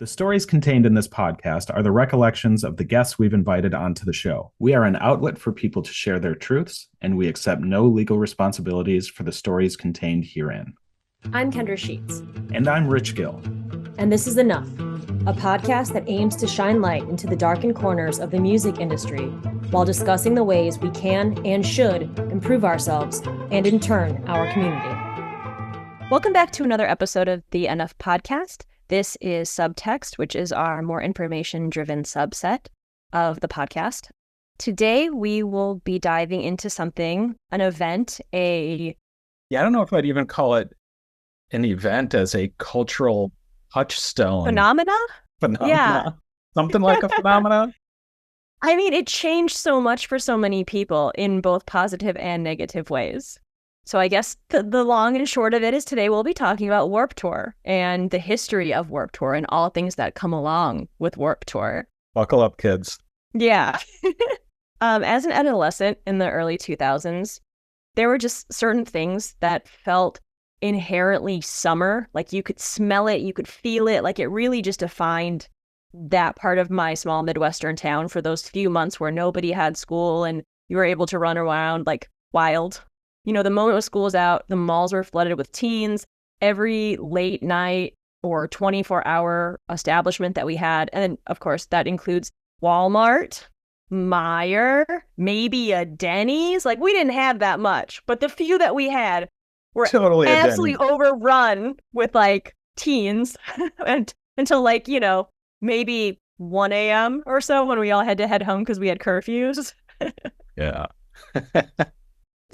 The stories contained in this podcast are the recollections of the guests we've invited onto the show. We are an outlet for people to share their truths, and we accept no legal responsibilities for the stories contained herein. I'm Kendra Sheets. And I'm Rich Gill. And this is Enough, a podcast that aims to shine light into the darkened corners of the music industry while discussing the ways we can and should improve ourselves and, in turn, our community. Welcome back to another episode of the Enough podcast. This is Subtext, which is our more information-driven subset of the podcast. Today, we will be diving into something, an event, I don't know if I'd even call it an event as a cultural touchstone. Phenomena? Yeah. Something like a phenomena. I mean, it changed so much for so many people in both positive and negative ways. So I guess the long and short of it is today we'll be talking about Warped Tour and the history of Warped Tour and all things that come along with Warped Tour. Buckle up, kids. Yeah. As an adolescent in the early 2000s, there were just certain things that felt inherently summer. Like you could smell it, you could feel it. Like it really just defined that part of my small Midwestern town for those few months where nobody had school and you were able to run around like wild. You know, the moment when school was out, the malls were flooded with teens. Every late night or 24-hour establishment that we had, and of course, that includes Walmart, Meijer, maybe a Denny's. Like, we didn't have that much, but the few that we had were totally absolutely overrun with, like, teens and until, like, you know, maybe 1 a.m. or so when we all had to head home because we had curfews. Yeah.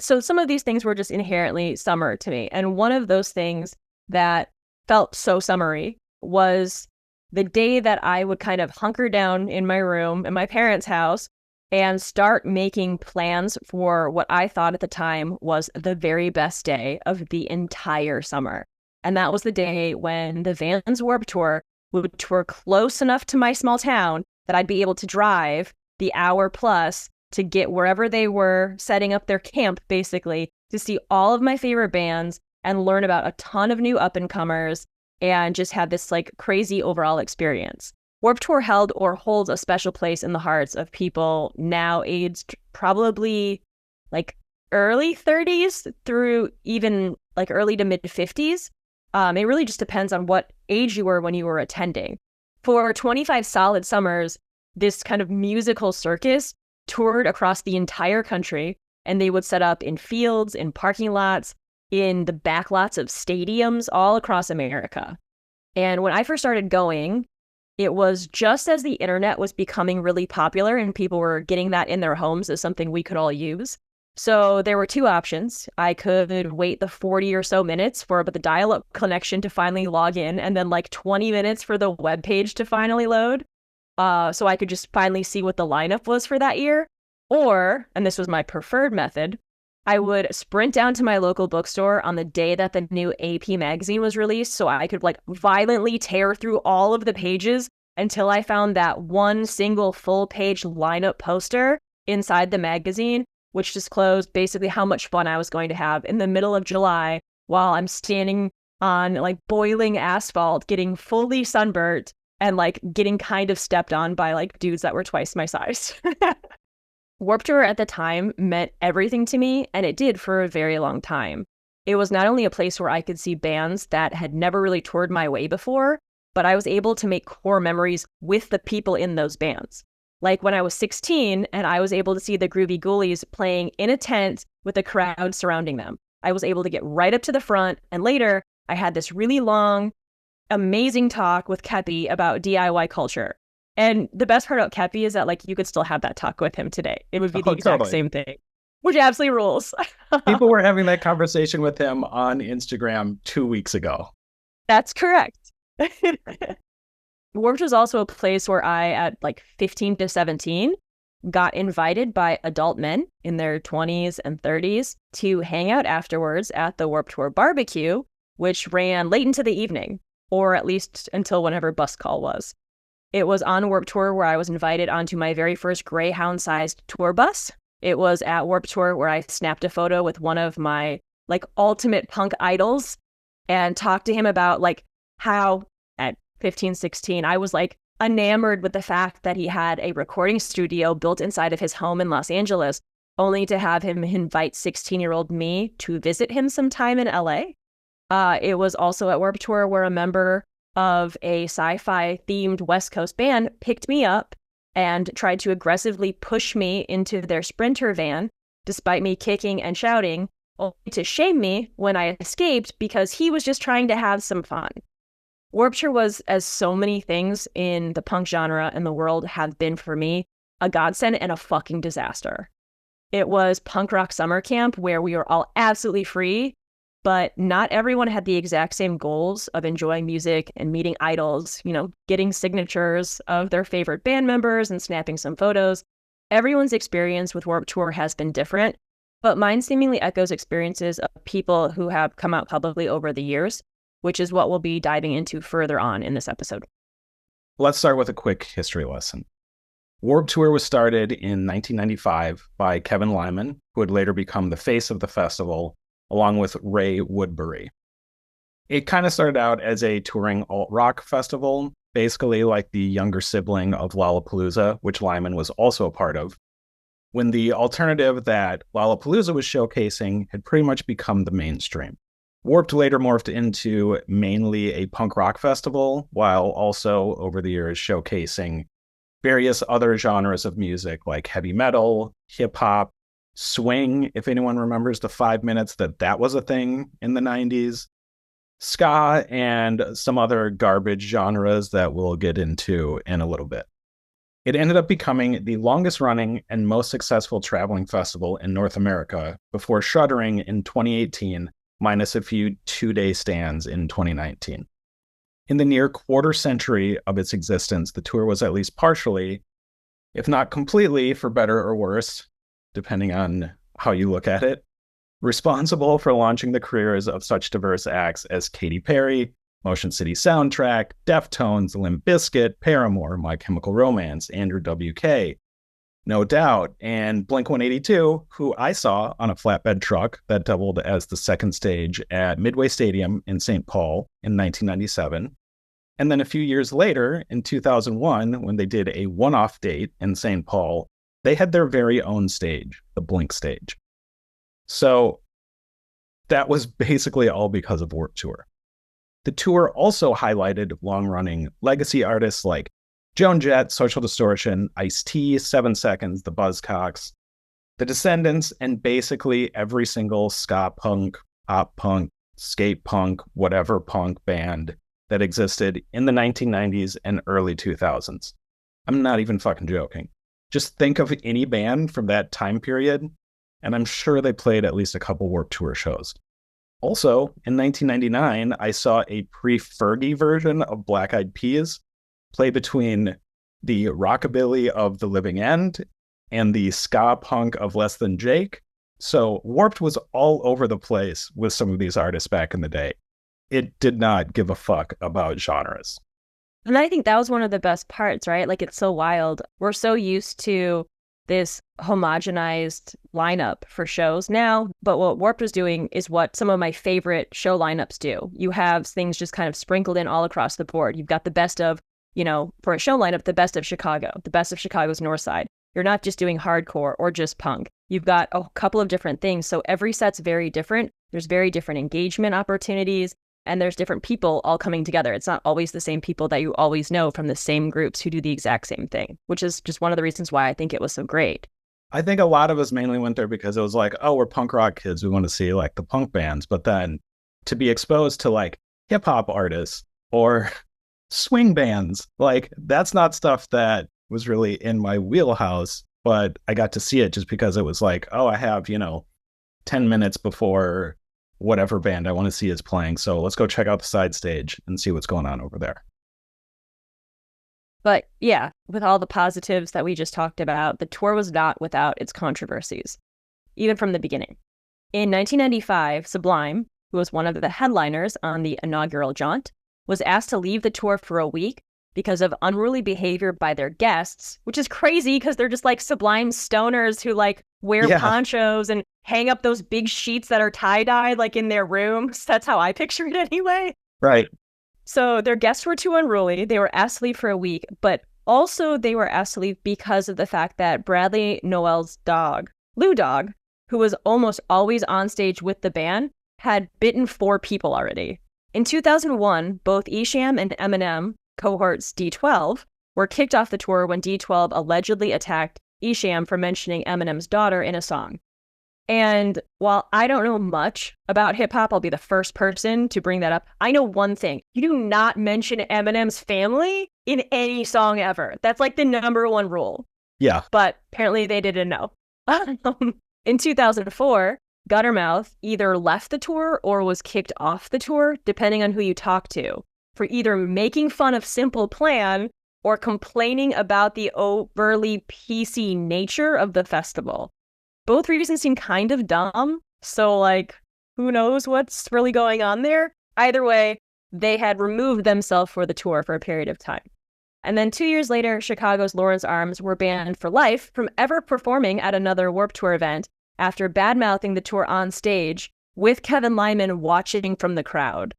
So some of these things were just inherently summer to me. And one of those things that felt so summery was the day that I would kind of hunker down in my room in my parents' house and start making plans for what I thought at the time was the very best day of the entire summer. And that was the day when the Vans Warped Tour would tour close enough to my small town that I'd be able to drive the hour plus to get wherever they were setting up their camp, basically, to see all of my favorite bands and learn about a ton of new up-and-comers and just have this, like, crazy overall experience. Warped Tour held or holds a special place in the hearts of people now aged probably, like, early 30s through even, like, early to mid-50s. It really just depends on what age you were when you were attending. For 25 solid summers, this kind of musical circus toured across the entire country, and they would set up in fields, in parking lots, in the back lots of stadiums all across America. And when I first started going, it was just as the internet was becoming really popular and people were getting that in their homes as something we could all use. So there were two options. I could wait the 40 or so minutes for the dial-up connection to finally log in, and then like 20 minutes for the web page to finally load. So I could just finally see what the lineup was for that year. Or, and this was my preferred method, I would sprint down to my local bookstore on the day that the new AP magazine was released so I could like violently tear through all of the pages until I found that one single full page lineup poster inside the magazine, which disclosed basically how much fun I was going to have in the middle of July while I'm standing on like boiling asphalt, getting fully sunburnt, and like getting kind of stepped on by like dudes that were twice my size. Warped Tour at the time meant everything to me, and it did for a very long time. It was not only a place where I could see bands that had never really toured my way before, but I was able to make core memories with the people in those bands. Like when I was 16 and I was able to see the Groovy Ghoulies playing in a tent with a crowd surrounding them. I was able to get right up to the front, and later I had this really long, amazing talk with Kepi about DIY culture. And the best part about Kepi is that like you could still have that talk with him today. It would be the exact same thing, which absolutely rules. People were having that conversation with him on Instagram 2 weeks ago. That's correct. Warped was also a place where I, at like 15 to 17, got invited by adult men in their 20s and 30s to hang out afterwards at the Warped Tour barbecue, which ran late into the evening, or at least until whenever bus call was. It was on Warped Tour where I was invited onto my very first Greyhound-sized tour bus. It was at Warped Tour where I snapped a photo with one of my like ultimate punk idols and talked to him about like how at 15, 16, I was like enamored with the fact that he had a recording studio built inside of his home in Los Angeles, only to have him invite 16-year-old me to visit him sometime in LA. It was also at Warped Tour where a member of a sci-fi themed West Coast band picked me up and tried to aggressively push me into their Sprinter van, despite me kicking and shouting, only to shame me when I escaped because he was just trying to have some fun. Warped Tour was, as so many things in the punk genre and the world have been for me, a godsend and a fucking disaster. It was punk rock summer camp where we were all absolutely free, but not everyone had the exact same goals of enjoying music and meeting idols, getting signatures of their favorite band members and snapping some photos. Everyone's experience with Warped Tour has been different, but mine seemingly echoes experiences of people who have come out publicly over the years, which is what we'll be diving into further on in this episode. Let's start with a quick history lesson. Warped Tour was started in 1995 by Kevin Lyman, who would later become the face of the festival, along with Ray Woodbury. It kind of started out as a touring alt-rock festival, basically like the younger sibling of Lollapalooza, which Lyman was also a part of, when the alternative that Lollapalooza was showcasing had pretty much become the mainstream. Warped later morphed into mainly a punk rock festival, while also, over the years, showcasing various other genres of music like heavy metal, hip-hop, swing, if anyone remembers the 5 minutes that was a thing in the 90s, ska, and some other garbage genres that we'll get into in a little bit. It ended up becoming the longest running and most successful traveling festival in North America before shuttering in 2018, minus a few 2-day stands in 2019. In the near quarter century of its existence, the tour was at least partially, if not completely, for better or worse, depending on how you look at it, responsible for launching the careers of such diverse acts as Katy Perry, Motion City Soundtrack, Deftones, Limp Bizkit, Paramore, My Chemical Romance, Andrew WK, No Doubt, and Blink-182, who I saw on a flatbed truck that doubled as the second stage at Midway Stadium in St. Paul in 1997. And then a few years later, in 2001, when they did a one-off date in St. Paul, they had their very own stage, the Blink stage. So that was basically all because of Warped Tour. The tour also highlighted long-running legacy artists like Joan Jett, Social Distortion, Ice-T, 7 Seconds, The Buzzcocks, The Descendants, and basically every single ska punk, pop punk, skate punk, whatever punk band that existed in the 1990s and early 2000s. I'm not even fucking joking. Just think of any band from that time period, and I'm sure they played at least a couple Warped Tour shows. Also, in 1999, I saw a pre-Fergie version of Black Eyed Peas play between the rockabilly of The Living End and the ska punk of Less Than Jake. So Warped was all over the place with some of these artists back in the day. It did not give a fuck about genres. And I think that was one of the best parts, right? Like, it's so wild. We're so used to this homogenized lineup for shows now, but what Warped was doing is what some of my favorite show lineups do. You have things just kind of sprinkled in all across the board. You've got the best of, for a show lineup, the best of Chicago, the best of Chicago's North Side. You're not just doing hardcore or just punk. You've got a couple of different things. So every set's very different. There's very different engagement opportunities. And there's different people all coming together. It's not always the same people that you always know from the same groups who do the exact same thing, which is just one of the reasons why I think it was so great. I think a lot of us mainly went there because it was like, oh, we're punk rock kids. We want to see like the punk bands. But then to be exposed to like hip hop artists or swing bands, like that's not stuff that was really in my wheelhouse. But I got to see it just because it was like, oh, I have, 10 minutes before whatever band I want to see is playing. So let's go check out the side stage and see what's going on over there. But yeah, with all the positives that we just talked about, the tour was not without its controversies, even from the beginning. In 1995, Sublime, who was one of the headliners on the inaugural jaunt, was asked to leave the tour for a week because of unruly behavior by their guests, which is crazy because they're just like Sublime stoners who like wear ponchos and hang up those big sheets that are tie-dyed like in their rooms. That's how I picture it anyway. Right. So their guests were too unruly. They were asked to leave for a week, but also they were asked to leave because of the fact that Bradley Noel's dog, Lou Dog, who was almost always on stage with the band, had bitten 4 people already. In 2001, both Esham and Eminem, cohorts D12, were kicked off the tour when D12 allegedly attacked Esham for mentioning Eminem's daughter in a song. And while I don't know much about hip-hop, I'll be the first person to bring that up. I know one thing. You do not mention Eminem's family in any song ever. That's like the number one rule. Yeah. But apparently they didn't know. In 2004, Guttermouth either left the tour or was kicked off the tour, depending on who you talk to, for either making fun of Simple Plan or complaining about the overly PC nature of the festival. Both reasons seem kind of dumb, so, like, who knows what's really going on there? Either way, they had removed themselves for the tour for a period of time. And then 2 years later, Chicago's Lawrence Arms were banned for life from ever performing at another Warped Tour event after bad-mouthing the tour on stage, with Kevin Lyman watching from the crowd.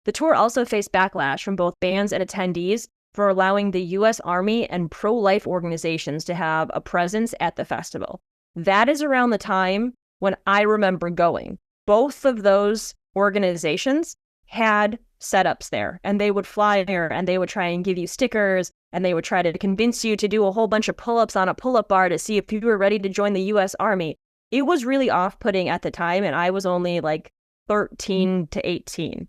The tour also faced backlash from both bands and attendees for allowing the U.S. Army and pro-life organizations to have a presence at the festival. That is around the time when I remember going. Both of those organizations had setups there, and they would fly there, and they would try and give you stickers, and they would try to convince you to do a whole bunch of pull-ups on a pull-up bar to see if you were ready to join the U.S. Army. It was really off-putting at the time, and I was only like 13 to 18.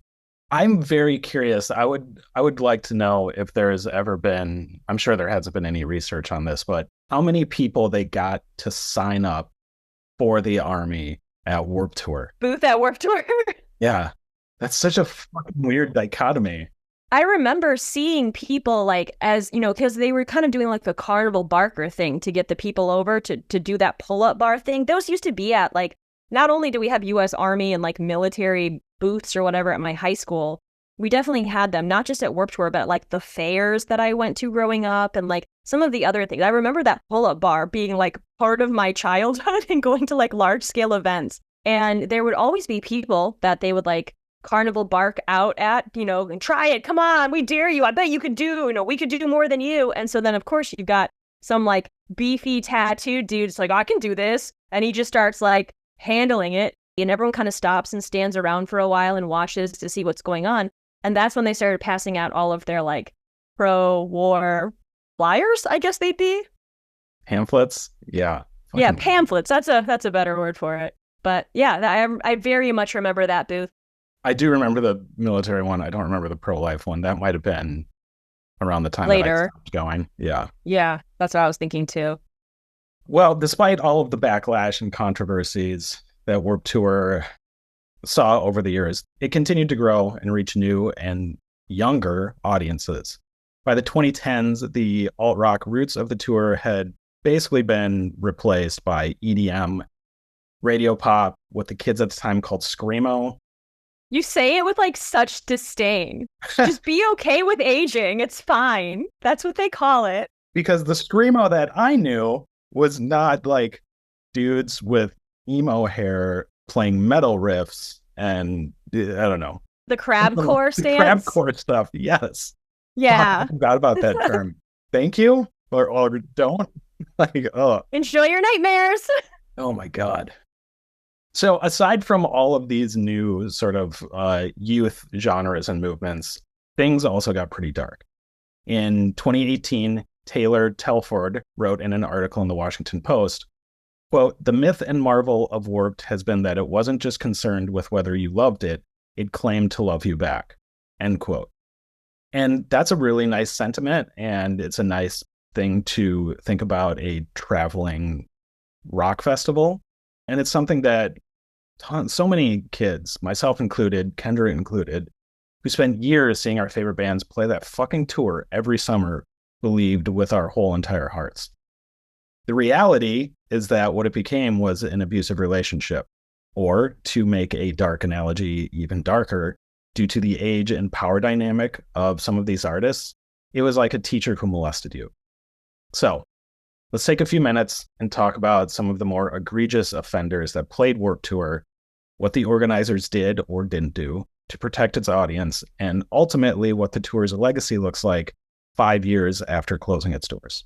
I'm very curious. I would like to know if there's ever been, I'm sure there hasn't been any research on this, but how many people they got to sign up for the Army at Warped Tour? Booth at Warped Tour? Yeah. That's such a fucking weird dichotomy. I remember seeing people, like, as, you know, because they were kind of doing like the carnival barker thing to get the people over to do that pull-up bar thing. Those used to be at, like, not only do we have U.S. Army and like military booths or whatever at my high school, we definitely had them, not just at Warped Tour, but like the fairs that I went to growing up and like some of the other things. I remember that pull-up bar being like part of my childhood and going to like large scale events. And there would always be people that they would like carnival bark out at, you know, and try it. Come on, we dare you. I bet you could do, you know, we could do more than you. And so then, of course, you've got some like beefy tattooed dude. It's like, I can do this. And he just starts like handling it. And everyone kind of stops and stands around for a while and watches to see what's going on. And that's when they started passing out all of their like pro-war flyers, I guess they'd be. Pamphlets? Yeah. Yeah, pamphlets. That's a better word for it. But yeah, I very much remember that booth. I do remember the military one. I don't remember the pro-life one. That might have been around the time later that I stopped going. Yeah. Yeah, that's what I was thinking too. Well, despite all of the backlash and controversies that Warped Tour saw over the years, it continued to grow and reach new and younger audiences. By the 2010s, the alt-rock roots of the tour had basically been replaced by EDM, radio pop, what the kids at the time called screamo. You say it with like such disdain. Just be okay with aging. It's fine. That's what they call it. Because the screamo that I knew was not like dudes with emo hair playing metal riffs and I don't know. The crabcore stance? Crabcore stuff, yes. Yeah. I forgot about that term. Thank you, or don't. Like, oh. Enjoy your nightmares. Oh my God. So aside from all of these new sort of youth genres and movements, things also got pretty dark. In 2018, Taylor Telford wrote in an article in the Washington Post, quote, "The myth and marvel of Warped has been that it wasn't just concerned with whether you loved it, it claimed to love you back," end quote. And that's a really nice sentiment, and it's a nice thing to think about a traveling rock festival. And it's something that so many kids, myself included, Kendra included, who spent years seeing our favorite bands play that fucking tour every summer, believed with our whole entire hearts. The reality is that what it became was an abusive relationship, or, to make a dark analogy even darker, due to the age and power dynamic of some of these artists, it was like a teacher who molested you. So, let's take a few minutes and talk about some of the more egregious offenders that played Warped Tour, what the organizers did or didn't do, to protect its audience, and ultimately what the tour's legacy looks like 5 years after closing its doors.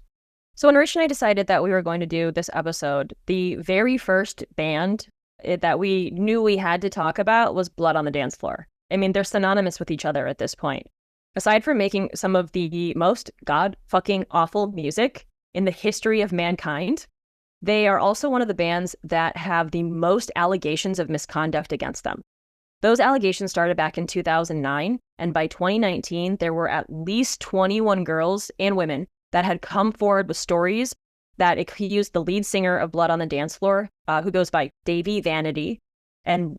So when Rich and I decided that we were going to do this episode, the very first band that we knew we had to talk about was Blood on the Dance Floor. I mean, they're synonymous with each other at this point. Aside from making some of the most god-fucking-awful music in the history of mankind, they are also one of the bands that have the most allegations of misconduct against them. Those allegations started back in 2009, and by 2019, there were at least 21 girls and women that had come forward with stories that accused the lead singer of Blood on the Dance Floor, who goes by Dahvie Vanity. And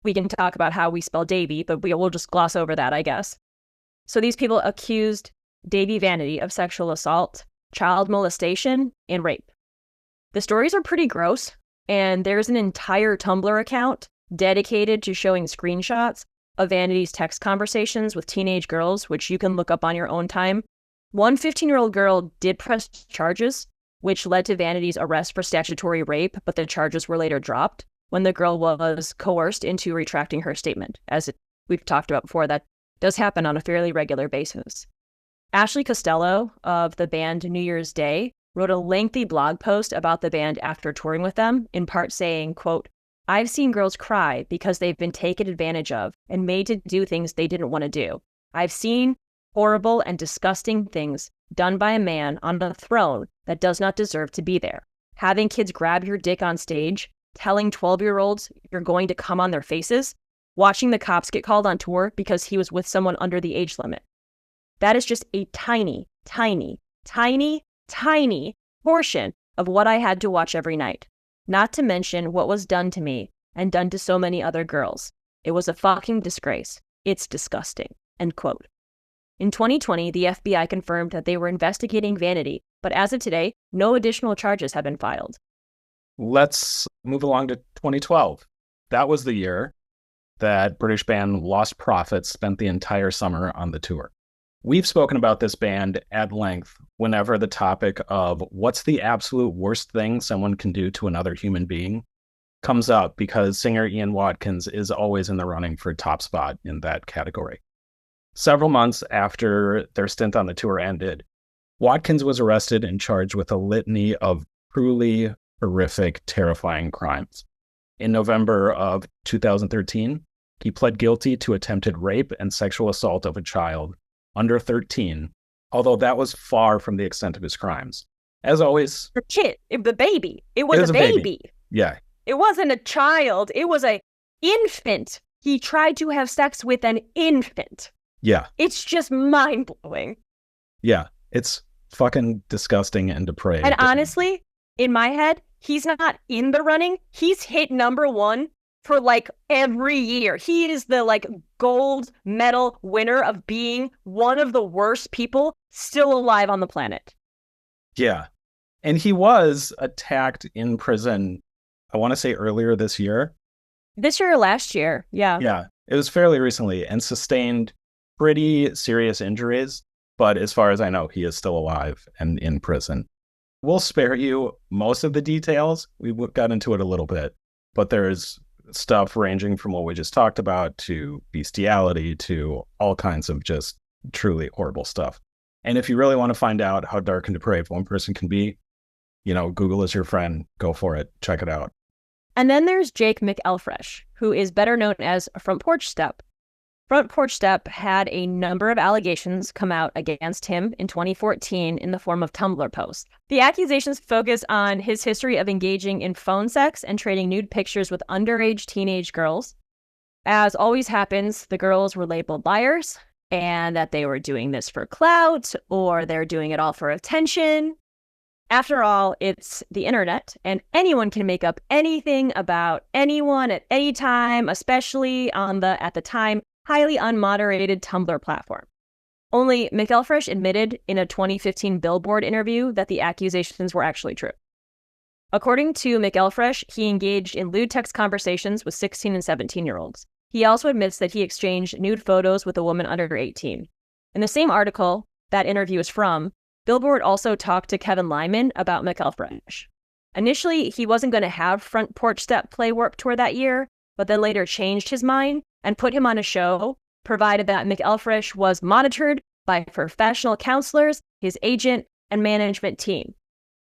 we can talk about how we spell Dahvie, but we'll just gloss over that, I guess. So these people accused Dahvie Vanity of sexual assault, child molestation, and rape. The stories are pretty gross, and there's an entire Tumblr account dedicated to showing screenshots of Vanity's text conversations with teenage girls, which you can look up on your own time. One 15-year-old girl did press charges, which led to Vanity's arrest for statutory rape, but the charges were later dropped when the girl was coerced into retracting her statement. As we've talked about before, that does happen on a fairly regular basis. Ashley Costello of the band New Year's Day wrote a lengthy blog post about the band after touring with them, in part saying, quote, "I've seen girls cry because they've been taken advantage of and made to do things they didn't want to do. I've seen horrible and disgusting things done by a man on a throne that does not deserve to be there. Having kids grab your dick on stage, telling 12-year-olds you're going to come on their faces, watching the cops get called on tour because he was with someone under the age limit. That is just a tiny, tiny, tiny, tiny portion of what I had to watch every night. Not to mention what was done to me and done to so many other girls. It was a fucking disgrace. It's disgusting." End quote. In 2020, the FBI confirmed that they were investigating Vanity, but as of today, no additional charges have been filed. Let's move along to 2012. That was the year that British band Lost Prophets spent the entire summer on the tour. We've spoken about this band at length whenever the topic of what's the absolute worst thing someone can do to another human being comes up, because singer Ian Watkins is always in the running for top spot in that category. Several months after their stint on the tour ended, Watkins was arrested and charged with a litany of truly horrific, terrifying crimes. In November of 2013, he pled guilty to attempted rape and sexual assault of a child under 13, although that was far from the extent of his crimes. As always, The kid, the baby. It was a baby. Yeah. It wasn't a child. It was an infant. He tried to have sex with an infant. Yeah. It's just mind-blowing. Yeah. It's fucking disgusting and depraved. And honestly, in my head, he's not in the running. He's hit number one for like every year. He is the like gold medal winner of being one of the worst people still alive on the planet. Yeah. And he was attacked in prison, I want to say earlier this year. This year or last year. Yeah. Yeah. It was fairly recently, and sustained pretty serious injuries. But as far as I know, he is still alive and in prison. We'll spare you most of the details. We got into it a little bit, but there's stuff ranging from what we just talked about to bestiality to all kinds of just truly horrible stuff. And if you really want to find out how dark and depraved one person can be, Google is your friend. Go for it. Check it out. And then there's Jake McElfresh, who is better known as Front Porch Step. Front Porch Step had a number of allegations come out against him in 2014 in the form of Tumblr posts. The accusations focus on his history of engaging in phone sex and trading nude pictures with underage teenage girls. As always happens, the girls were labeled liars, and that they were doing this for clout, or they're doing it all for attention. After all, it's the internet, and anyone can make up anything about anyone at any time, especially on the, at the time, highly unmoderated Tumblr platform. Only McElfresh admitted in a 2015 Billboard interview that the accusations were actually true. According to McElfresh, he engaged in lewd text conversations with 16 and 17-year-olds. He also admits that he exchanged nude photos with a woman under 18. In the same article that interview is from, Billboard also talked to Kevin Lyman about McElfresh. Initially, he wasn't going to have Front Porch Step play Warped Tour that year, but then later changed his mind and put him on a show, provided that McElfresh was monitored by professional counselors, his agent, and management team.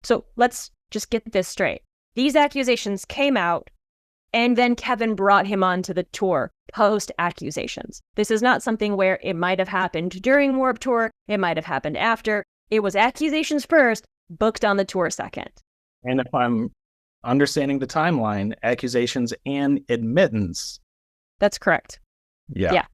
So let's just get this straight. These accusations came out, and then Kevin brought him onto the tour post-accusations. This is not something where it might have happened during Warped Tour, it might have happened after. It was accusations first, booked on the tour second. And if I'm understanding the timeline, accusations and admittance. That's correct. Yeah.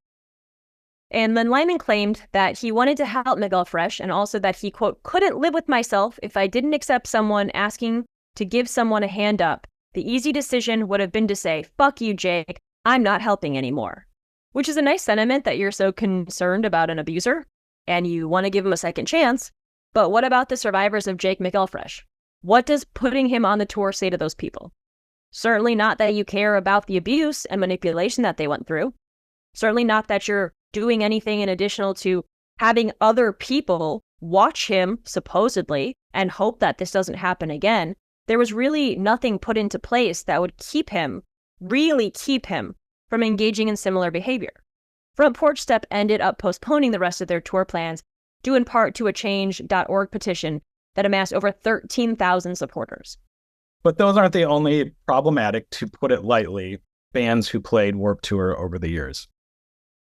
And then Lyman claimed that he wanted to help McElfresh and also that he, quote, couldn't live with myself if I didn't accept someone asking to give someone a hand up. The easy decision would have been to say, fuck you, Jake, I'm not helping anymore. Which is a nice sentiment that you're so concerned about an abuser and you want to give him a second chance. But what about the survivors of Jake McElfresh? What does putting him on the tour say to those people? Certainly not that you care about the abuse and manipulation that they went through. Certainly not that you're doing anything in addition to having other people watch him, supposedly, and hope that this doesn't happen again. There was really nothing put into place that would really keep him from engaging in similar behavior. Front Porch Step ended up postponing the rest of their tour plans, due in part to a change.org petition that amassed over 13,000 supporters. But those aren't the only problematic, to put it lightly, bands who played Warped Tour over the years.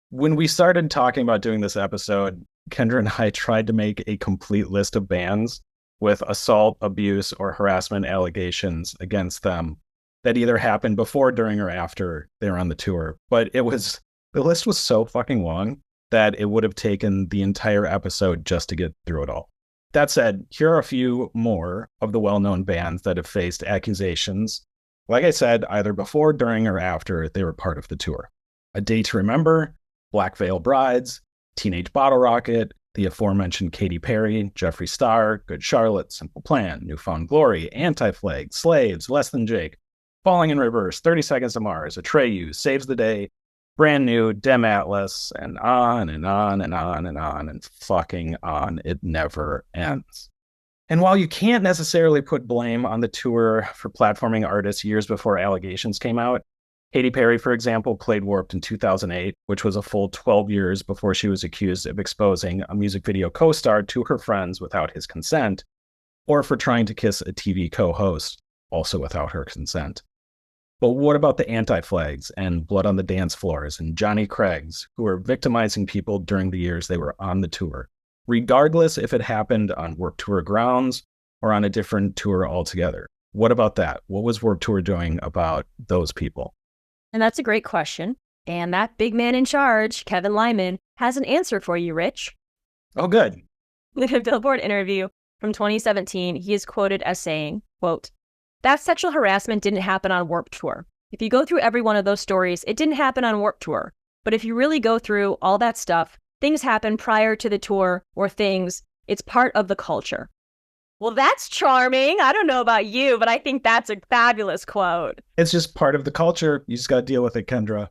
When we started talking about doing this episode, Kendra and I tried to make a complete list of bands with assault, abuse, or harassment allegations against them that either happened before, during, or after they were on the tour. But the list was so fucking long that it would have taken the entire episode just to get through it all. That said, here are a few more of the well-known bands that have faced accusations, like I said, either before, during, or after they were part of the tour. A Day to Remember, Black Veil Brides, Teenage Bottle Rocket, the aforementioned Katy Perry, Jeffree Star, Good Charlotte, Simple Plan, Newfound Glory, Anti-Flag, Slaves, Less Than Jake, Falling in Reverse, 30 Seconds to Mars, Atreyu, Saves the Day, Brand New, Dem Atlas, and on and on and on and on and fucking on. It never ends. And while you can't necessarily put blame on the tour for platforming artists years before allegations came out, Katy Perry, for example, played Warped in 2008, which was a full 12 years before she was accused of exposing a music video co-star to her friends without his consent, or for trying to kiss a TV co-host, also without her consent. But what about the Anti-Flags and Blood on the Dance Floors and Johnny Craig's, who were victimizing people during the years they were on the tour, regardless if it happened on Warped Tour grounds or on a different tour altogether? What about that? What was Warped Tour doing about those people? And that's a great question. And that big man in charge, Kevin Lyman, has an answer for you, Rich. Oh, good. In a Billboard interview from 2017, he is quoted as saying, quote, "That sexual harassment didn't happen on Warped Tour. If you go through every one of those stories, it didn't happen on Warped Tour. But if you really go through all that stuff, things happen prior to the tour it's part of the culture." Well, that's charming. I don't know about you, but I think that's a fabulous quote. It's just part of the culture. You just got to deal with it, Kendra.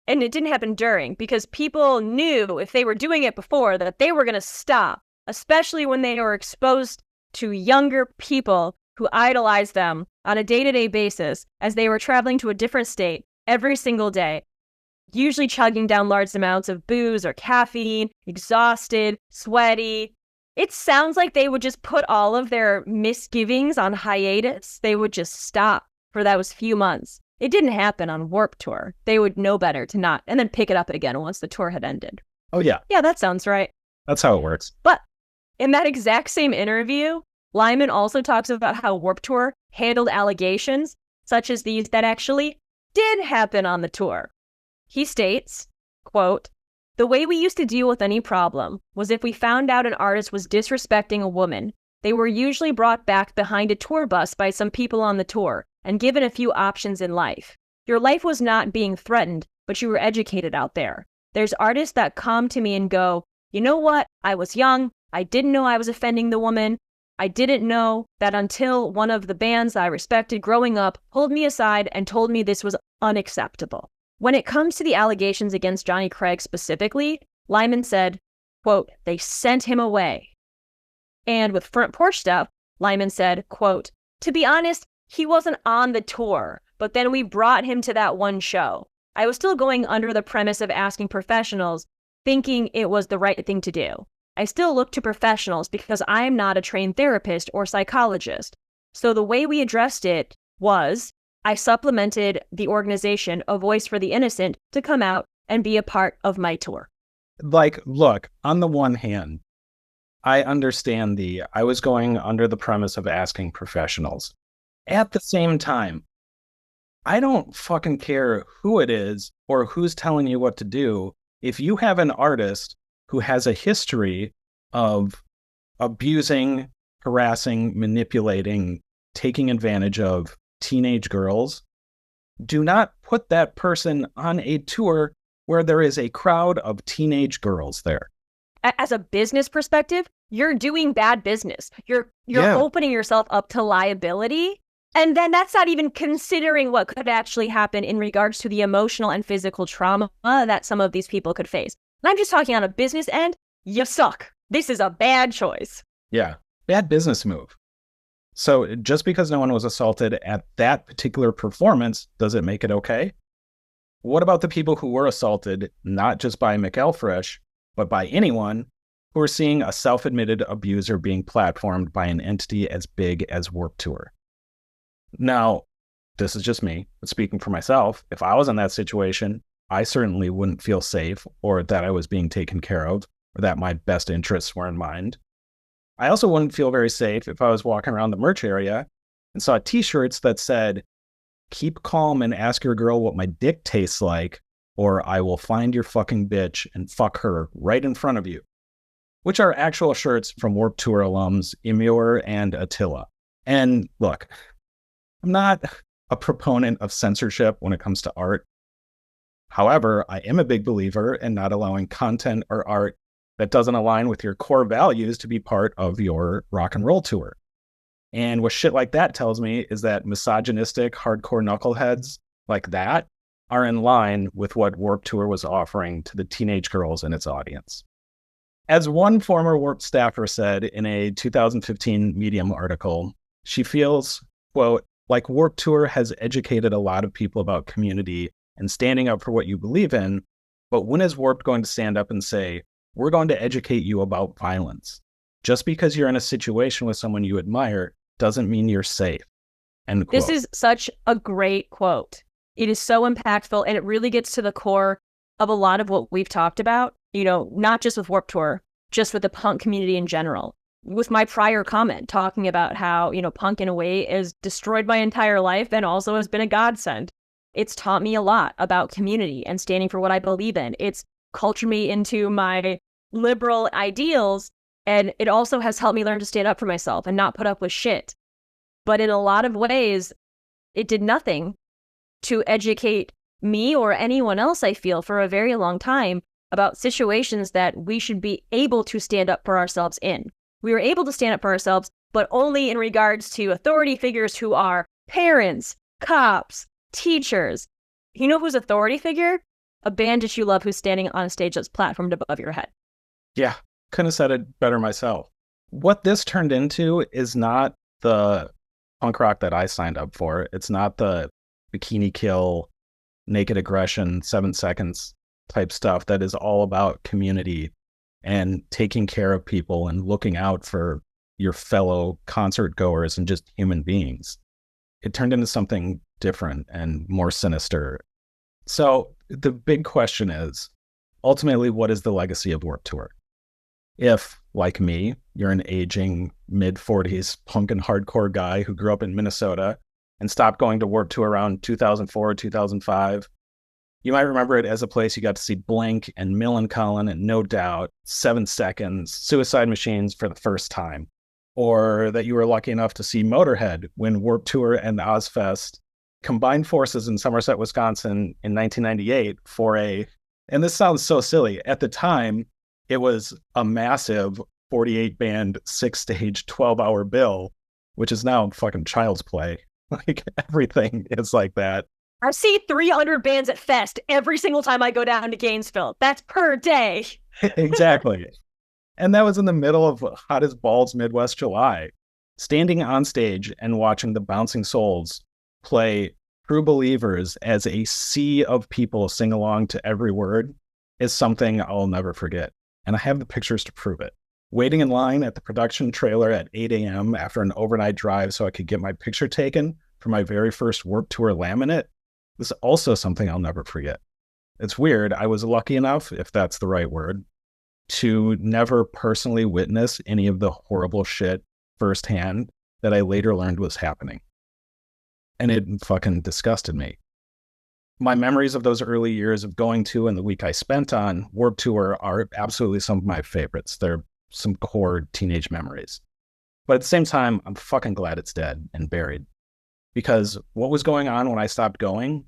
And it didn't happen during, because people knew if they were doing it before that they were going to stop, especially when they were exposed to younger people who idolized them on a day-to-day basis as they were traveling to a different state every single day, usually chugging down large amounts of booze or caffeine, exhausted, sweaty. It sounds like they would just put all of their misgivings on hiatus. They would just stop for those few months. It didn't happen on Warped Tour. They would know better to not, and then pick it up again once the tour had ended. Oh, yeah. Yeah, that sounds right. That's how it works. But in that exact same interview, Lyman also talks about how Warped Tour handled allegations, such as these that actually did happen on the tour. He states, quote, "The way we used to deal with any problem was if we found out an artist was disrespecting a woman, they were usually brought back behind a tour bus by some people on the tour and given a few options in life. Your life was not being threatened, but you were educated out there. There's artists that come to me and go, you know what? I was young. I didn't know I was offending the woman. I didn't know that until one of the bands I respected growing up pulled me aside and told me this was unacceptable." When it comes to the allegations against Johnny Craig specifically, Lyman said, quote, "They sent him away." And with Front Porch Step, Lyman said, quote, "To be honest, he wasn't on the tour, but then we brought him to that one show. I was still going under the premise of asking professionals, thinking it was the right thing to do. I still look to professionals because I'm not a trained therapist or psychologist. So the way we addressed it was I supplemented the organization, A Voice for the Innocent, to come out and be a part of my tour. Like, look, on the one hand, I understand I was going under the premise of asking professionals. At the same time, I don't fucking care who it is or who's telling you what to do. If you have an artist who has a history of abusing, harassing, manipulating, taking advantage of teenage girls, do not put that person on a tour where there is a crowd of teenage girls there. As a business perspective, you're doing bad business. You're opening yourself up to liability. And then that's not even considering what could actually happen in regards to the emotional and physical trauma that some of these people could face. And I'm just talking on a business end. You suck. This is a bad choice. Yeah, bad business move. So just because no one was assaulted at that particular performance, does it make it okay? What about the people who were assaulted, not just by McElfresh, but by anyone who are seeing a self-admitted abuser being platformed by an entity as big as Warped Tour? Now, this is just me, but speaking for myself, if I was in that situation, I certainly wouldn't feel safe or that I was being taken care of or that my best interests were in mind. I also wouldn't feel very safe if I was walking around the merch area and saw t-shirts that said, "Keep calm and ask your girl what my dick tastes like, or I will find your fucking bitch and fuck her right in front of you," which are actual shirts from Warped Tour alums Imur and Attila. And look, I'm not a proponent of censorship when it comes to art. However, I am a big believer in not allowing content or art that doesn't align with your core values to be part of your rock and roll tour. And what shit like that tells me is that misogynistic, hardcore knuckleheads like that are in line with what Warped Tour was offering to the teenage girls in its audience. As one former Warped staffer said in a 2015 Medium article, she feels, quote, like Warped Tour has educated a lot of people about community and standing up for what you believe in, but when is Warped going to stand up and say, we're going to educate you about violence? Just because you're in a situation with someone you admire doesn't mean you're safe. End quote. This is such a great quote. It is so impactful, and it really gets to the core of a lot of what we've talked about, not just with Warped Tour, just with the punk community in general. With my prior comment talking about how, punk in a way has destroyed my entire life and also has been a godsend. It's taught me a lot about community and standing for what I believe in. It's cultured me into my liberal ideals, and it also has helped me learn to stand up for myself and not put up with shit. But in a lot of ways, it did nothing to educate me or anyone else, I feel, for a very long time about situations that we should be able to stand up for ourselves in. We were able to stand up for ourselves, but only in regards to authority figures who are parents, cops, teachers. You know who's authority figure? A band that you love who's standing on a stage that's platformed above your head. Yeah, couldn't have said it better myself. What this turned into is not the punk rock that I signed up for. It's not the bikini kill, naked aggression, 7 seconds type stuff that is all about community and taking care of people and looking out for your fellow concert goers and just human beings. It turned into something different and more sinister. So the big question is, ultimately, what is the legacy of Warped Tour? If, like me, you're an aging mid-40s punk and hardcore guy who grew up in Minnesota and stopped going to Warped Tour around 2004 or 2005, you might remember it as a place you got to see Blink and Millencolin and No Doubt, 7 Seconds, Suicide Machines for the first time. Or that you were lucky enough to see Motorhead when Warped Tour and Ozfest combined forces in Somerset, Wisconsin in 1998 for and this sounds so silly, at the time, it was a massive 48-band, 6-stage, 12-hour bill, which is now fucking child's play. Like, everything is like that. I see 300 bands at Fest every single time I go down to Gainesville. That's per day. Exactly. And that was in the middle of hot as balls Midwest July. Standing on stage and watching the Bouncing Souls play true believers as a sea of people sing along to every word is something I'll never forget. And I have the pictures to prove it. Waiting in line at the production trailer at 8 a.m. after an overnight drive so I could get my picture taken for my very first Warped Tour laminate was also something I'll never forget. It's weird. I was lucky enough, if that's the right word, to never personally witness any of the horrible shit firsthand that I later learned was happening. And it fucking disgusted me. My memories of those early years of going to and the week I spent on Warped Tour are absolutely some of my favorites. They're some core teenage memories. But at the same time, I'm fucking glad it's dead and buried. Because what was going on when I stopped going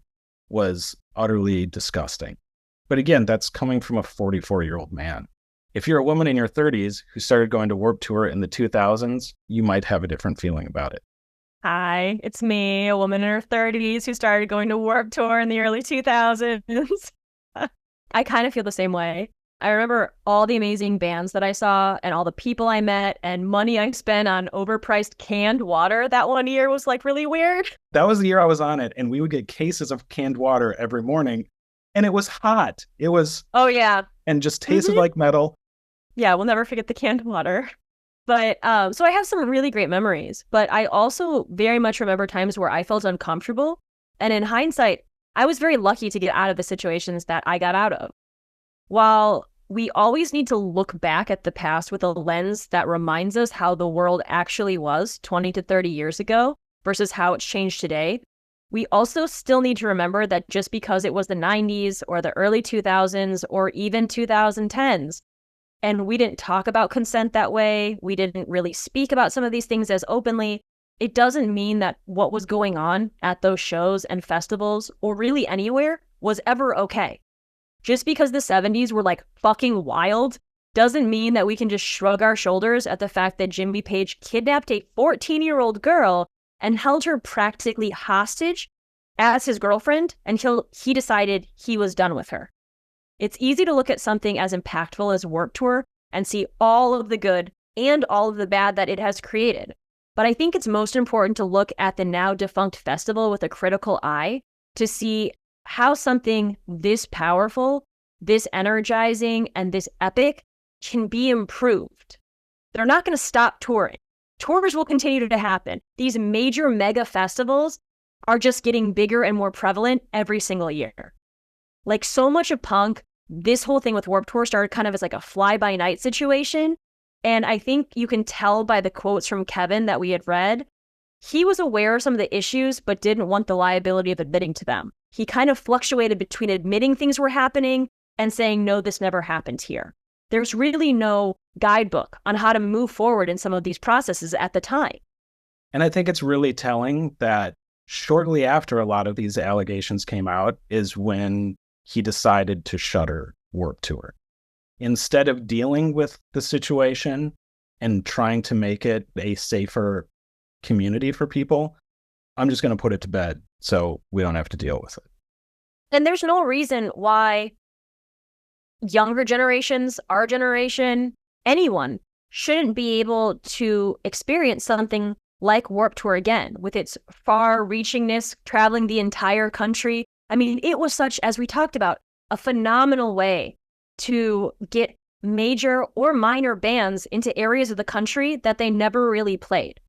was utterly disgusting. But again, that's coming from a 44-year-old man. If you're a woman in your 30s who started going to Warped Tour in the 2000s, you might have a different feeling about it. Hi, it's me, a woman in her 30s who started going to Warped Tour in the early 2000s. I kind of feel the same way. I remember all the amazing bands that I saw and all the people I met and money I spent on overpriced canned water. That one year was like really weird. That was the year I was on it, and we would get cases of canned water every morning, and it was hot. It was... Oh, yeah. And just tasted like metal. Yeah, we'll never forget the canned water. But so I have some really great memories, but I also very much remember times where I felt uncomfortable. And in hindsight, I was very lucky to get out of the situations that I got out of. While we always need to look back at the past with a lens that reminds us how the world actually was 20 to 30 years ago versus how it's changed today, we also still need to remember that just because it was the 90s or the early 2000s or even 2010s, and we didn't talk about consent that way, we didn't really speak about some of these things as openly, it doesn't mean that what was going on at those shows and festivals, or really anywhere, was ever okay. Just because the 70s were like fucking wild doesn't mean that we can just shrug our shoulders at the fact that Jimmy Page kidnapped a 14-year-old girl and held her practically hostage as his girlfriend until he decided he was done with her. It's easy to look at something as impactful as Warped Tour and see all of the good and all of the bad that it has created. But I think it's most important to look at the now defunct festival with a critical eye to see how something this powerful, this energizing, and this epic can be improved. They're not going to stop touring. Tours will continue to happen. These major mega festivals are just getting bigger and more prevalent every single year. Like so much of punk, this whole thing with Warped Tour started kind of as like a fly-by-night situation. And I think you can tell by the quotes from Kevin that we had read, he was aware of some of the issues, but didn't want the liability of admitting to them. He kind of fluctuated between admitting things were happening and saying, no, this never happened here. There's really no guidebook on how to move forward in some of these processes at the time. And I think it's really telling that shortly after a lot of these allegations came out is when he decided to shutter Warped Tour. Instead of dealing with the situation and trying to make it a safer community for people, I'm just going to put it to bed so we don't have to deal with it. And there's no reason why younger generations, our generation, anyone shouldn't be able to experience something like Warped Tour again with its far-reachingness, traveling the entire country. I mean, it was such, as we talked about, a phenomenal way to get major or minor bands into areas of the country that they never really played.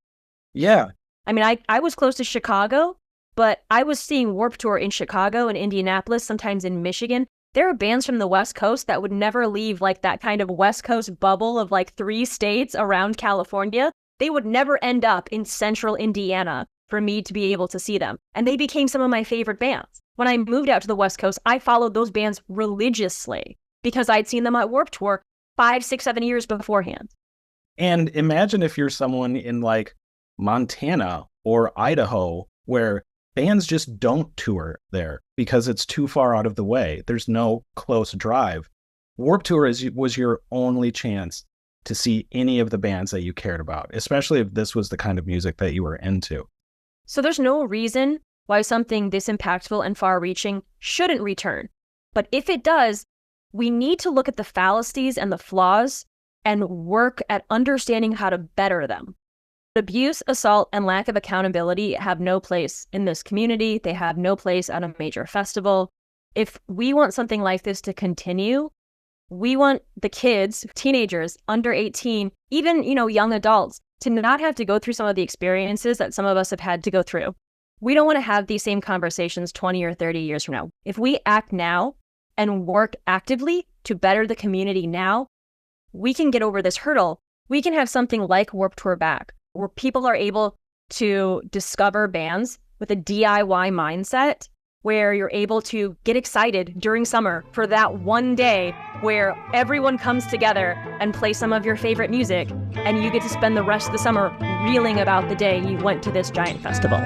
Yeah. I mean, I was close to Chicago, but I was seeing Warped Tour in Chicago and Indianapolis, sometimes in Michigan. There are bands from the West Coast that would never leave like that kind of West Coast bubble of like 3 states around California. They would never end up in central Indiana for me to be able to see them. And they became some of my favorite bands. When I moved out to the West Coast, I followed those bands religiously because I'd seen them at Warped Tour 5, 6, 7 years beforehand. And imagine if you're someone in like Montana or Idaho where bands just don't tour there because it's too far out of the way. There's no close drive. Warped Tour was your only chance to see any of the bands that you cared about, especially if this was the kind of music that you were into. So there's no reason why something this impactful and far-reaching shouldn't return. But if it does, we need to look at the fallacies and the flaws and work at understanding how to better them. Abuse, assault, and lack of accountability have no place in this community. They have no place at a major festival. If we want something like this to continue, we want the kids, teenagers, under 18, even, young adults, to not have to go through some of the experiences that some of us have had to go through. We don't want to have these same conversations 20 or 30 years from now. If we act now and work actively to better the community now, we can get over this hurdle. We can have something like Warped Tour back, where people are able to discover bands with a DIY mindset, where you're able to get excited during summer for that one day where everyone comes together and play some of your favorite music, and you get to spend the rest of the summer reeling about the day you went to this giant festival.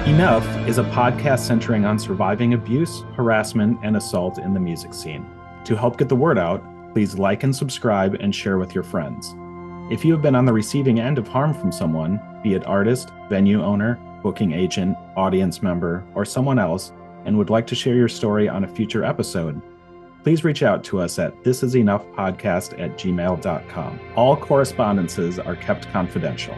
Enough is a podcast centering on surviving abuse, harassment, and assault in the music scene. To help get the word out, please like and subscribe and share with your friends. If you have been on the receiving end of harm from someone, be it artist, venue owner, booking agent, audience member, or someone else, and would like to share your story on a future episode, please reach out to us at thisisenoughpodcast@gmail.com. All correspondences are kept confidential.